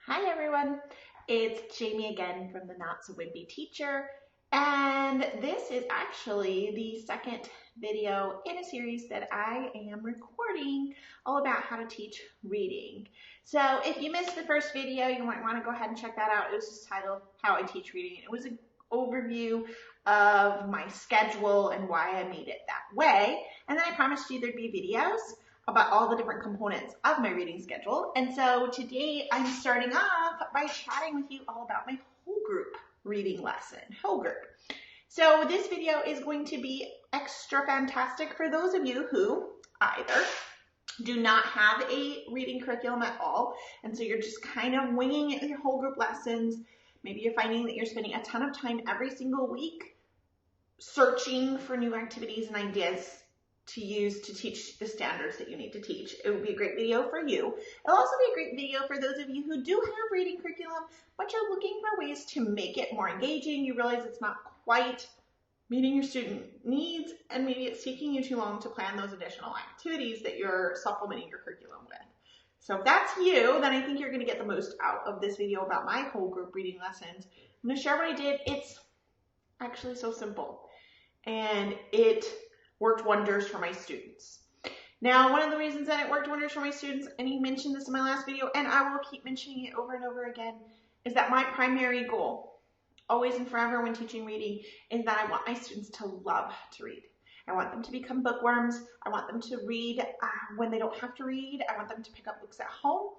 Hi everyone, it's Jamie again from the Not So Wimpy Teacher, and this is actually the second video in a series that I am recording all about how to teach reading. So if you missed the first video, you might want to go ahead and check that out. It was just titled How I Teach Reading. It was an overview of my schedule and why I made it that way, and then I promised you there'd be videos about all the different components of my reading schedule. And so today I'm starting off by chatting with you all about my whole group reading lesson, whole group. So this video is going to be extra fantastic for those of you who either do not have a reading curriculum at all, and so you're just kind of winging it in your whole group lessons. Maybe you're finding that you're spending a ton of time every single week searching for new activities and ideas to use to teach the standards that you need to teach. It would be a great video for you. It'll also be a great video for those of you who do have reading curriculum, but you're looking for ways to make it more engaging. You realize it's not quite meeting your student needs, and maybe it's taking you too long to plan those additional activities that you're supplementing your curriculum with. So if that's you, then I think you're going to get the most out of this video about my whole group reading lessons. I'm going to share what I did. It's actually so simple, and it worked wonders for my students. Now, one of the reasons that it worked wonders for my students, and you mentioned this in my last video, and I will keep mentioning it over and over again, is that my primary goal, always and forever when teaching reading, is that I want my students to love to read. I want them to become bookworms. I want them to read when they don't have to read. I want them to pick up books at home.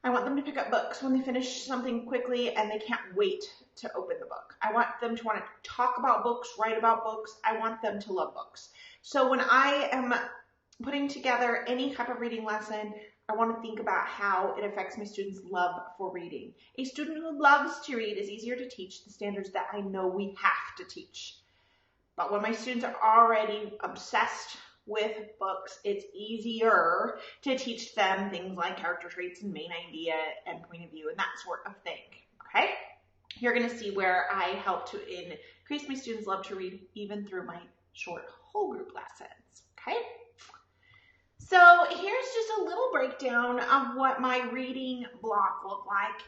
I want them to pick up books when they finish something quickly and they can't wait to open the book. I want them to want to talk about books, write about books. I want them to love books. So when I am putting together any type of reading lesson, I want to think about how it affects my students' love for reading. A student who loves to read is easier to teach the standards that I know we have to teach. But when my students are already obsessed with books, it's easier to teach them things like character traits and main idea and point of view and that sort of thing, okay? You're going to see where I help to increase my students' love to read even through my short whole group lessons, okay? So here's just a little breakdown of what my reading block looked like.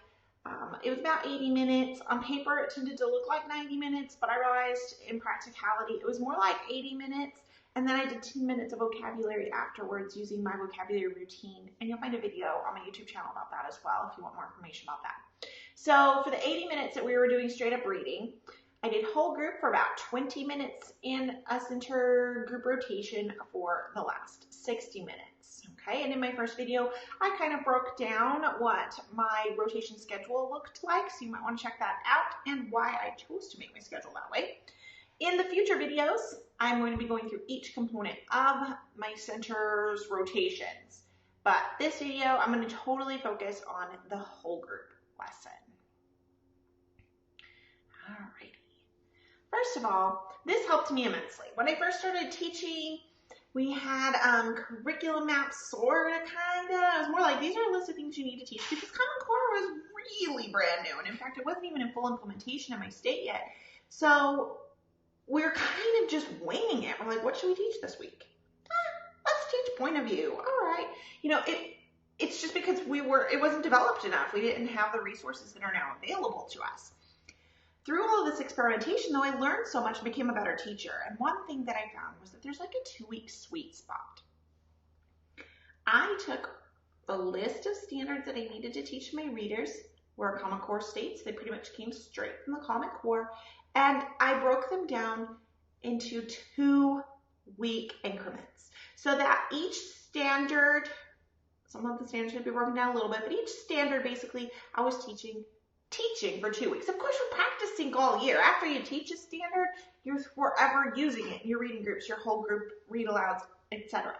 It was about 80 minutes. On paper, it tended to look like 90 minutes, but I realized in practicality, it was more like 80 minutes. And then I did 10 minutes of vocabulary afterwards using my vocabulary routine. And you'll find a video on my YouTube channel about that as well if you want more information about that. So for the 80 minutes that we were doing straight up reading, I did whole group for about 20 minutes in a center group rotation for the last 60 minutes. Okay, and in my first video, I kind of broke down what my rotation schedule looked like, so you might want to check that out and why I chose to make my schedule that way. In the future videos, I'm going to be going through each component of my center's rotations. But this video, I'm going to totally focus on the whole group lesson. Alrighty. First of all, this helped me immensely. When I first started teaching, we had curriculum maps, sort of, kind of. It was more like, these are a list of things you need to teach, because Common Core was really brand new. And in fact, it wasn't even in full implementation in my state yet. So we're kind of just winging it. We're like, what should we teach this week? Let's teach point of view. All right. You know, it's just because it wasn't developed enough. We didn't have the resources that are now available to us. Through all of this experimentation, though, I learned so much and became a better teacher. And one thing that I found was that there's like a 2-week sweet spot. I took a list of standards that I needed to teach my readers, were Common Core states. They pretty much came straight from the Common Core. And I broke them down into 2-week increments so that each standard, some of the standards should be broken down a little bit, but each standard basically I was teaching for 2 weeks. Of course, you're practicing all year. After you teach a standard, you're forever using it in your reading groups, your whole group read alouds, etc.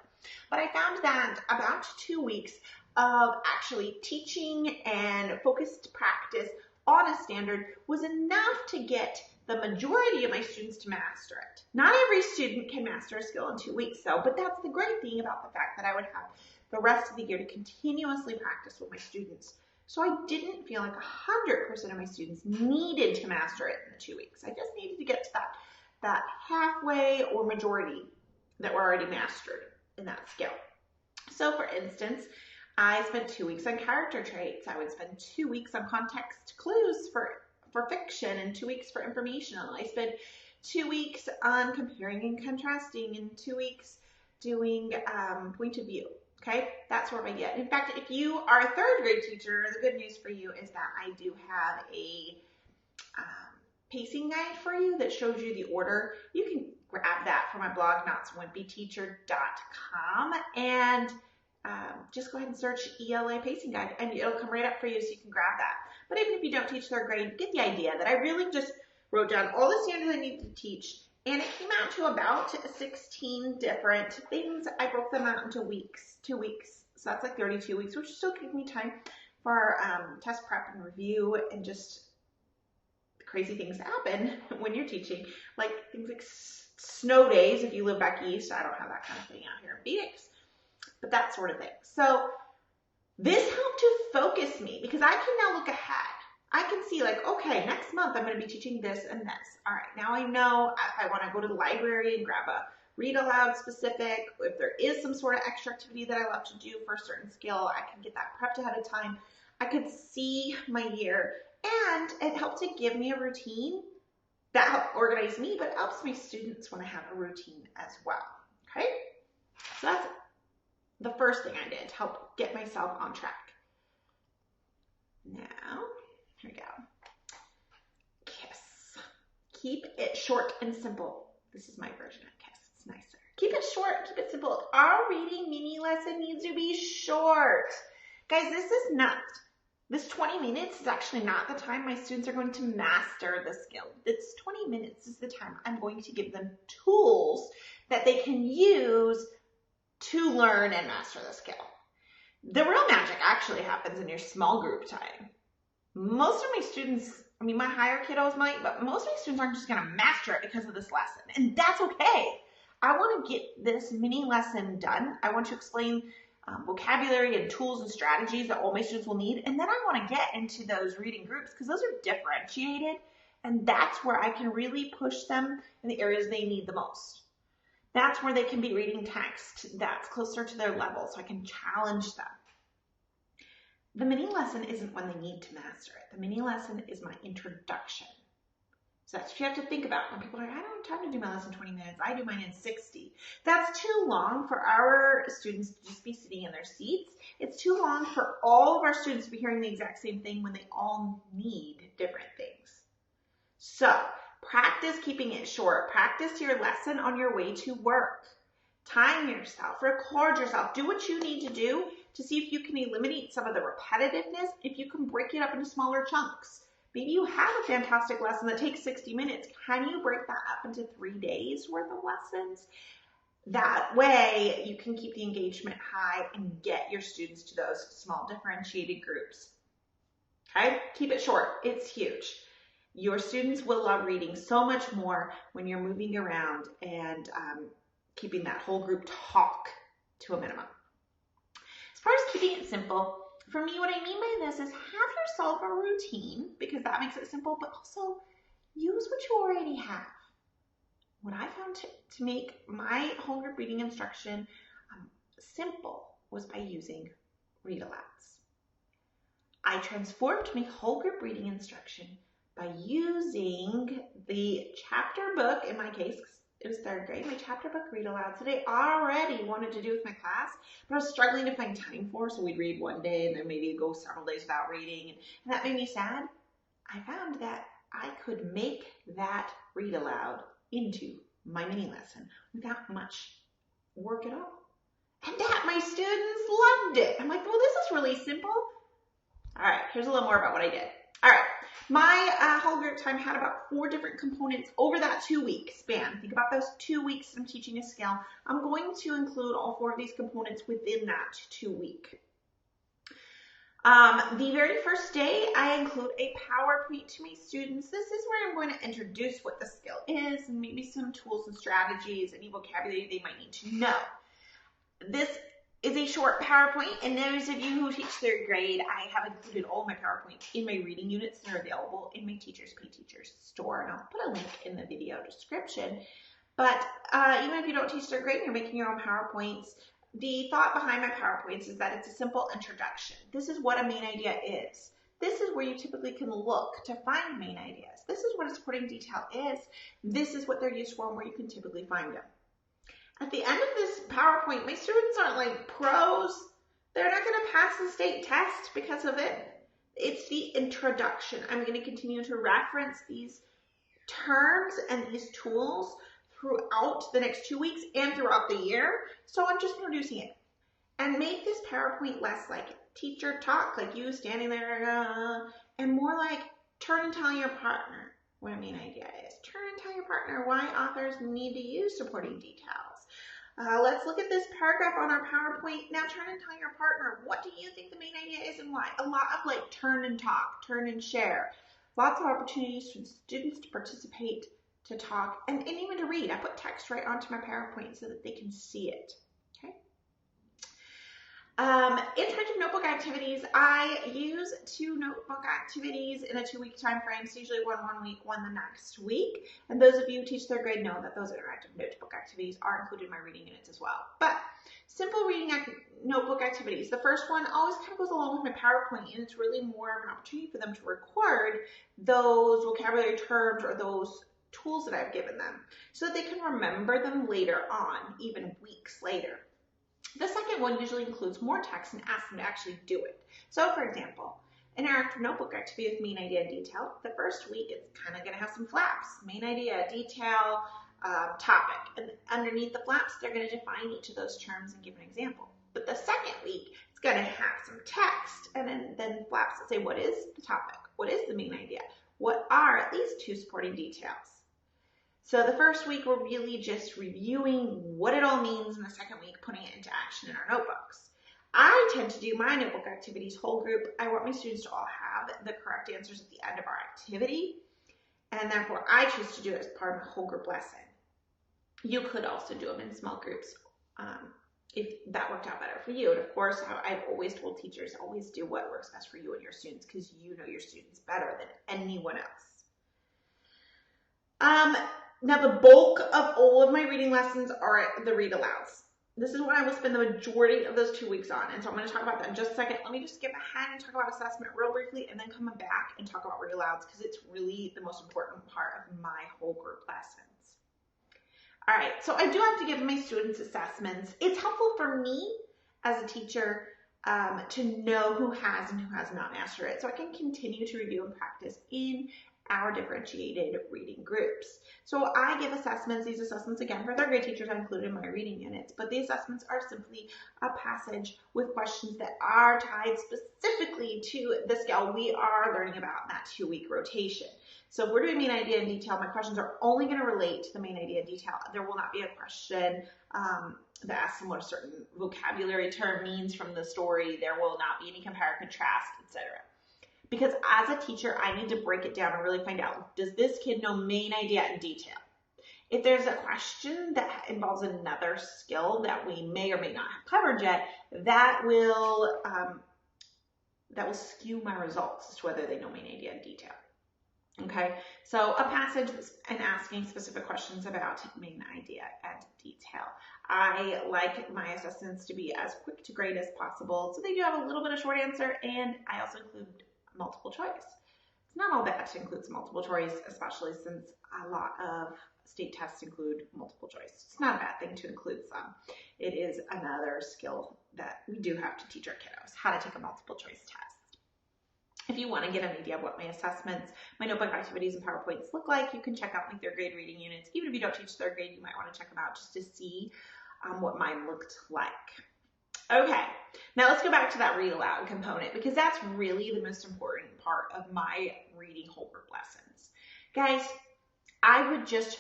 But I found that about 2 weeks of actually teaching and focused practice on a standard was enough to get the majority of my students to master it. Not every student can master a skill in 2 weeks, though, but that's the great thing about the fact that I would have the rest of the year to continuously practice with my students. So I didn't feel like 100% of my students needed to master it in the 2 weeks. I just needed to get to that halfway or majority that were already mastered in that skill. So for instance, I spent 2 weeks on character traits. I would spend 2 weeks on context clues for fiction and 2 weeks for informational. I spent 2 weeks on comparing and contrasting and 2 weeks doing point of view. Okay, that's where I get. In fact, if you are a third grade teacher, the good news for you is that I do have a pacing guide for you that shows you the order. You can grab that from my blog, notswimpyteacher.com, and just go ahead and search ELA Pacing Guide, and it'll come right up for you so you can grab that. But even if you don't teach third grade, get the idea that I really just wrote down all the standards I need to teach, and it came out to about 16 different things. I broke them out into weeks, 2 weeks. So that's like 32 weeks, which still gives me time for test prep and review and just crazy things happen when you're teaching. Like things like snow days if you live back east. I don't have that kind of thing out here in Phoenix, but that sort of thing. So this helped to focus me because I can now look ahead. I can see like, okay, next month I'm going to be teaching this and this. All right, now I know if I want to go to the library and grab a read aloud specific, if there is some sort of extra activity that I love to do for a certain skill, I can get that prepped ahead of time. I could see my year, and it helped to give me a routine that helped organize me, but it helps my students when I have a routine as well. Okay, so that's the first thing I did to help get myself on track. Now, here we go. KISS. Keep it short and simple. This is my version of KISS. It's nicer. Keep it short, keep it simple. Our reading mini lesson needs to be short. Guys, this 20 minutes is actually not the time my students are going to master the skill. This 20 minutes is the time I'm going to give them tools that they can use to learn and master the skill. The real magic actually happens in your small group time. Most of my students, I mean, my higher kiddos might, but most of my students aren't just going to master it because of this lesson. And that's okay. I want to get this mini lesson done. I want to explain vocabulary and tools and strategies that all my students will need. And then I want to get into those reading groups because those are differentiated. And that's where I can really push them in the areas they need the most. That's where they can be reading text that's closer to their level, so I can challenge them. The mini lesson isn't when they need to master it. The mini lesson is my introduction. So that's what you have to think about. When people are like, I don't have time to do my lesson in 20 minutes. I do mine in 60. That's too long for our students to just be sitting in their seats. It's too long for all of our students to be hearing the exact same thing when they all need different things. So practice keeping it short. Practice your lesson on your way to work. Time yourself, record yourself, do what you need to do to see if you can eliminate some of the repetitiveness, if you can break it up into smaller chunks. Maybe you have a fantastic lesson that takes 60 minutes. Can you break that up into 3 days worth of lessons? That way you can keep the engagement high and get your students to those small differentiated groups. Okay, keep it short, it's huge. Your students will love reading so much more when you're moving around and keeping that whole group talk to a minimum. As far as keeping it simple, for me, what I mean by this is have yourself a routine because that makes it simple, but also use what you already have. What I found to make my whole group reading instruction simple was by using read-alouds. I transformed my whole group reading instruction by using the chapter book, in my case, it was third grade, my chapter book read-alouds that I already wanted to do with my class, but I was struggling to find time for, so we'd read one day and then maybe go several days without reading, and that made me sad. I found that I could make that read-aloud into my mini lesson without much work at all. And that my students loved it. I'm like, well, this is really simple. All right, here's a little more about what I did. All right, my whole group time had about 4 different components over that 2-week span. Think about those 2 weeks I'm teaching a skill. I'm going to include all 4 of these components within that 2-week. The very first day, I include a PowerPoint to my students. This is where I'm going to introduce what the skill is and maybe some tools and strategies, any vocabulary they might need to know. This is a short PowerPoint, and those of you who teach 3rd grade, I have included all my PowerPoints in my reading units that are available in my Teachers Pay Teachers store, and I'll put a link in the video description. But even if you don't teach 3rd grade and you're making your own PowerPoints, the thought behind my PowerPoints is that it's a simple introduction. This is what a main idea is. This is where you typically can look to find main ideas. This is what a supporting detail is. This is what they're used for and where you can typically find them. At the end of this PowerPoint, my students aren't like pros. They're not going to pass the state test because of it. It's the introduction. I'm going to continue to reference these terms and these tools throughout the next 2 weeks and throughout the year. So I'm just introducing it. And make this PowerPoint less like teacher talk, like you standing there, and more like turn and tell your partner what a main idea is. Turn and tell your partner why authors need to use supporting details. Let's look at this paragraph on our PowerPoint. Now turn and tell your partner, what do you think the main idea is and why? A lot of like turn and talk, turn and share. Lots of opportunities for students to participate, to talk, and even to read. I put text right onto my PowerPoint so that they can see it. Okay. Interactive notebook activities. I use 2 notebook activities in a 2-week time frame. It's usually one week, one the next week. And those of you who teach 3rd grade know that those interactive notebook activities are included in my reading units as well. But simple reading notebook activities. The first one always kind of goes along with my PowerPoint, and it's really more of an opportunity for them to record those vocabulary terms or those tools that I've given them so that they can remember them later on, even weeks later. The second one usually includes more text and asks them to actually do it. So for example, interactive notebook activity with main idea and detail. The first week it's kind of going to have some flaps, main idea, detail, topic. And underneath the flaps, they're going to define each of those terms and give an example. But the second week, it's going to have some text and then flaps that say, what is the topic? What is the main idea? What are at least 2 supporting details? So the first week, we're really just reviewing what it all means, and the second week, putting it into action in our notebooks. I tend to do my notebook activities whole group. I want my students to all have the correct answers at the end of our activity, and therefore I choose to do it as part of a whole group lesson. You could also do them in small groups if that worked out better for you. And of course, I've always told teachers, always do what works best for you and your students, because you know your students better than anyone else. Now the bulk of all of my reading lessons are the read alouds. This is what I will spend the majority of those 2 weeks on, and so I'm going to talk about that in just a second. Let me just skip ahead and talk about assessment real briefly, and then come back and talk about read alouds, because it's really the most important part of my whole group lessons. All right, so I do have to give my students assessments. It's helpful for me as a teacher to know who has and who has not mastered it, so I can continue to review and practice in our differentiated reading groups. So I give assessments. These assessments, again, for 3rd grade teachers, I include in my reading units, but the assessments are simply a passage with questions that are tied specifically to the skill we are learning about in that 2-week rotation. So if we're doing main idea and detail, my questions are only going to relate to the main idea and detail. There will not be a question that asks them what a certain vocabulary term means from the story. There will not be any compare, contrast, etc. Because as a teacher, I need to break it down and really find out, does this kid know main idea and detail? If there's a question that involves another skill that we may or may not have covered yet, that will skew my results as to whether they know main idea and detail. Okay, so a passage and asking specific questions about main idea and detail. I like my assessments to be as quick to grade as possible, so they do have a little bit of short answer, and I also include multiple choice. It's not all bad to include some multiple choice, especially since a lot of state tests include multiple choice. It's not a bad thing to include some. It is another skill that we do have to teach our kiddos, how to take a multiple choice test. If you want to get an idea of what my assessments, my notebook activities, and PowerPoints look like, you can check out my 3rd grade reading units. Even if you don't teach 3rd grade, you might want to check them out just to see what mine looked like. Okay, now let's go back to that read aloud component, because that's really the most important part of my reading whole group lessons. Guys, I would just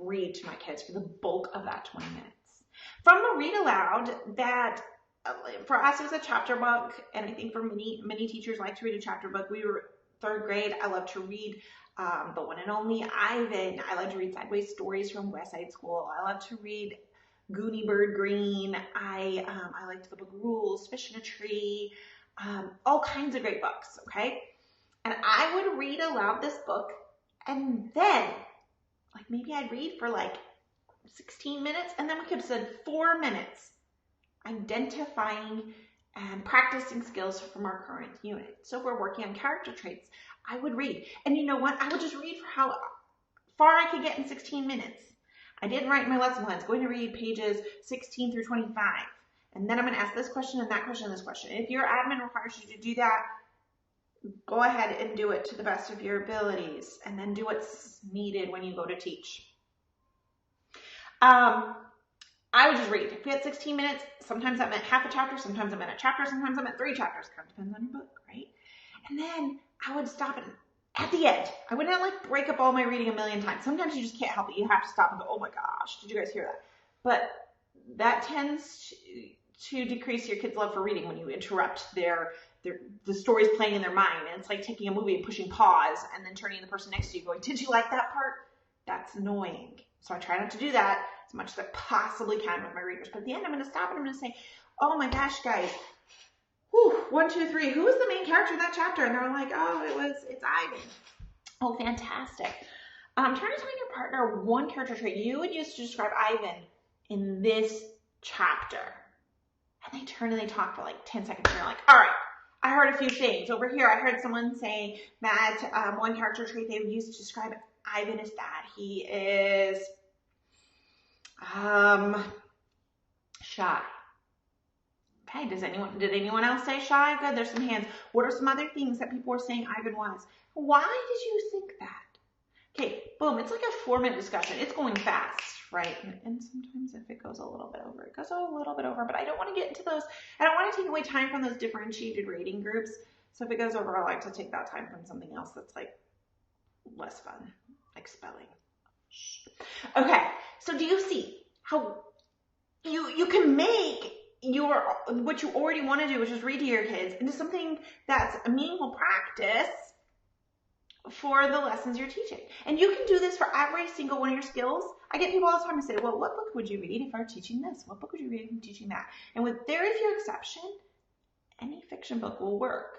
read to my kids for the bulk of that 20 minutes. From a read aloud, that for us it was a chapter book, and I think for many teachers like to read a chapter book. We were 3rd grade. I love to read The One and Only Ivan. I love to read Sideways Stories from West Side School. I love to read Goonie Bird Green. I liked the book Rules, Fish in a Tree, all kinds of great books, okay? And I would read aloud this book, and then, maybe I'd read for 16 minutes, and then we could spend 4 minutes identifying and practicing skills from our current unit. So if we're working on character traits, I would read. And you know what? I would just read for how far I could get in 16 minutes. I did write my lesson plans, going to read pages 16 through 25. And then I'm going to ask this question and that question and this question. If your admin requires you to do that, go ahead and do it to the best of your abilities, and then do what's needed when you go to teach. I would just read. If we had 16 minutes, sometimes that meant half a chapter, sometimes it meant a chapter, sometimes it meant 3 chapters. Kind of depends on your book, right? And then I would stop it at the end. I wouldn't like break up all my reading a million times. Sometimes you just can't help it. You have to stop and go, oh my gosh, did you guys hear that? But that tends to decrease your kids' love for reading when you interrupt the story's playing in their mind. And it's like taking a movie and pushing pause and then turning to the person next to you going, did you like that part? That's annoying. So I try not to do that as much as I possibly can with my readers. But at the end, I'm going to stop and I'm going to say, oh my gosh, guys, 1, 2, 3, who was the main character in that chapter? And they're like, oh, it's Ivan. Oh, fantastic. Try to tell your partner one character trait you would use to describe Ivan in this chapter. And they turn and they talk for like 10 seconds and they're like, all right, I heard a few things. Over here, I heard someone say that one character trait they would use to describe Ivan is that he is shy. Okay, did anyone else say shy? Good, there's some hands. What are some other things that people were saying Ivan was? Why did you think that? Okay, boom, it's like a 4-minute discussion. It's going fast, right? And sometimes if it goes a little bit over, it goes a little bit over, but I don't want to get into those. I don't want to take away time from those differentiated rating groups. So if it goes over, I like to take that time from something else that's like less fun, like spelling. Okay, so do you see how you can make what you already want to do, which is read to your kids, into something that's a meaningful practice for the lessons you're teaching. And you can do this for every single one of your skills. I get people all the time to say, well, what book would you read if I were teaching this? What book would you read if I'm teaching that? And with very few exceptions, any fiction book will work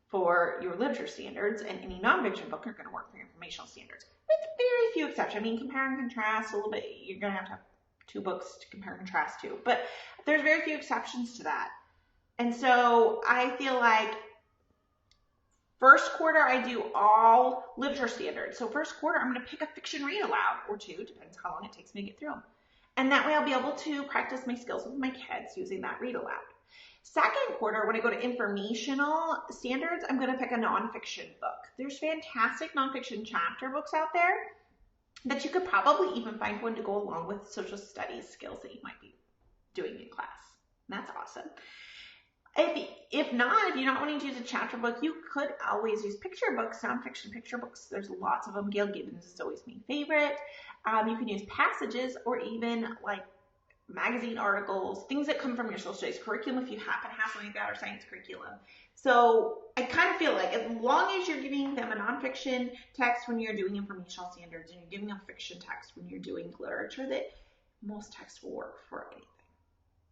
for your literature standards, and any nonfiction book are going to work for your informational standards. With very few exceptions. I mean, compare and contrast a little bit. You're going to have 2 books to compare and contrast to. But there's very few exceptions to that. And so I feel like first quarter, I do all literature standards. So first quarter, I'm going to pick a fiction read aloud or 2, depends how long it takes me to get through them. And that way I'll be able to practice my skills with my kids using that read aloud. Second quarter, when I go to informational standards, I'm going to pick a nonfiction book. There's fantastic nonfiction chapter books out there that you could probably even find one to go along with social studies skills that you might be doing in class. And that's awesome. If not, if you're not wanting to use a chapter book, you could always use picture books, nonfiction picture books. There's lots of them. Gail Gibbons is always my favorite. You can use passages or even like magazine articles, things that come from your social studies curriculum if you happen to have something like that, or science curriculum. So I kind of feel like as long as you're giving them a nonfiction text when you're doing informational standards and you're giving them a fiction text when you're doing literature, that most texts will work for anything.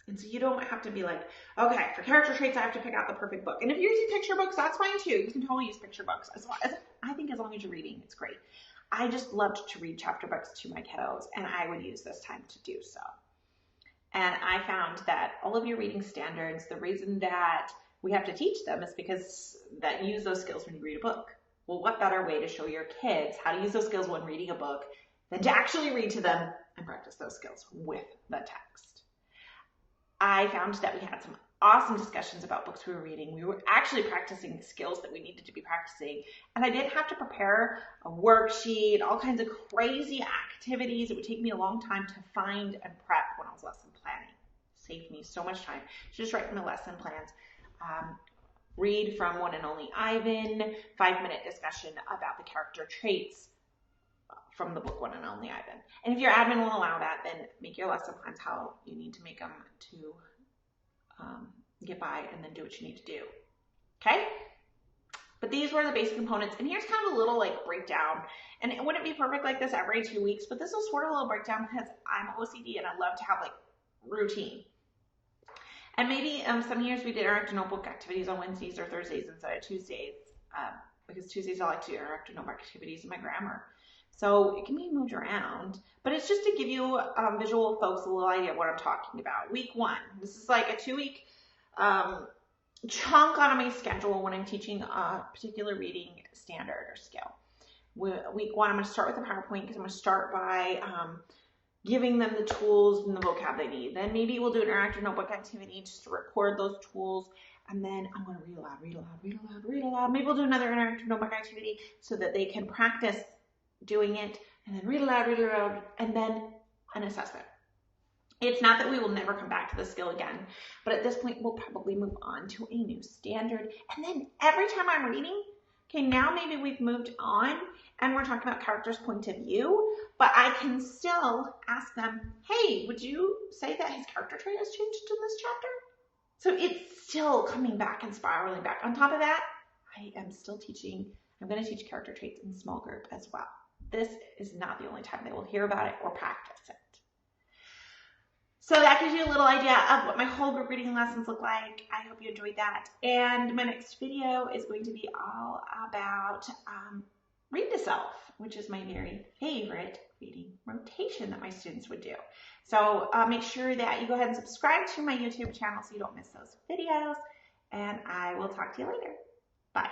And so you don't have to be like, okay, for character traits, I have to pick out the perfect book. And if you're using picture books, that's fine too. You can totally use picture books. I think as long as you're reading, it's great. I just loved to read chapter books to my kiddos, and I would use this time to do so. And I found that all of your reading standards, the reason that we have to teach them is because that use those skills when you read a book. Well, what better way to show your kids how to use those skills when reading a book than to actually read to them and practice those skills with the text. I found that we had some awesome discussions about books we were reading. We were actually practicing the skills that we needed to be practicing. And I didn't have to prepare a worksheet, all kinds of crazy activities. It would take me a long time to find and prep when I was lesson planning. It saved me so much time. Just write my lesson plans. Read from One and Only Ivan, 5-minute discussion about the character traits from the book One and Only Ivan. And if your admin will allow that, then make your lesson plans how you need to make them to get by, and then do what you need to do. Okay? But these were the basic components. And here's kind of a little like breakdown. And it wouldn't be perfect like this every 2 weeks, but this is sort of a little breakdown because I'm OCD and I love to have like routine. And maybe some years we did interactive notebook activities on Wednesdays or Thursdays instead of Tuesdays, because Tuesdays I like to do interactive notebook activities in my grammar. So it can be moved around, but it's just to give you visual folks a little idea of what I'm talking about. Week 1, this is like a 2-week chunk on my schedule when I'm teaching a particular reading standard or skill. Week 1, I'm going to start with the PowerPoint because I'm going to start by giving them the tools and the vocab they need. Then maybe we'll do an interactive notebook activity just to record those tools. And then I'm going to read aloud, read aloud, read aloud, read aloud. Maybe we'll do another interactive notebook activity so that they can practice doing it. And then read aloud, and then an assessment. It's not that we will never come back to the skill again, but at this point, we'll probably move on to a new standard. And then every time I'm reading, okay, now maybe we've moved on and we're talking about character's point of view, but I can still ask them, hey, would you say that his character trait has changed in this chapter? So it's still coming back and spiraling back. On top of that, I am still teaching, I'm going to teach character traits in small group as well. This is not the only time they will hear about it or practice it. So that gives you a little idea of what my whole group reading lessons look like. I hope you enjoyed that. And my next video is going to be all about read to self, which is my very favorite reading rotation that my students would do. So make sure that you go ahead and subscribe to my YouTube channel so you don't miss those videos. And I will talk to you later. Bye.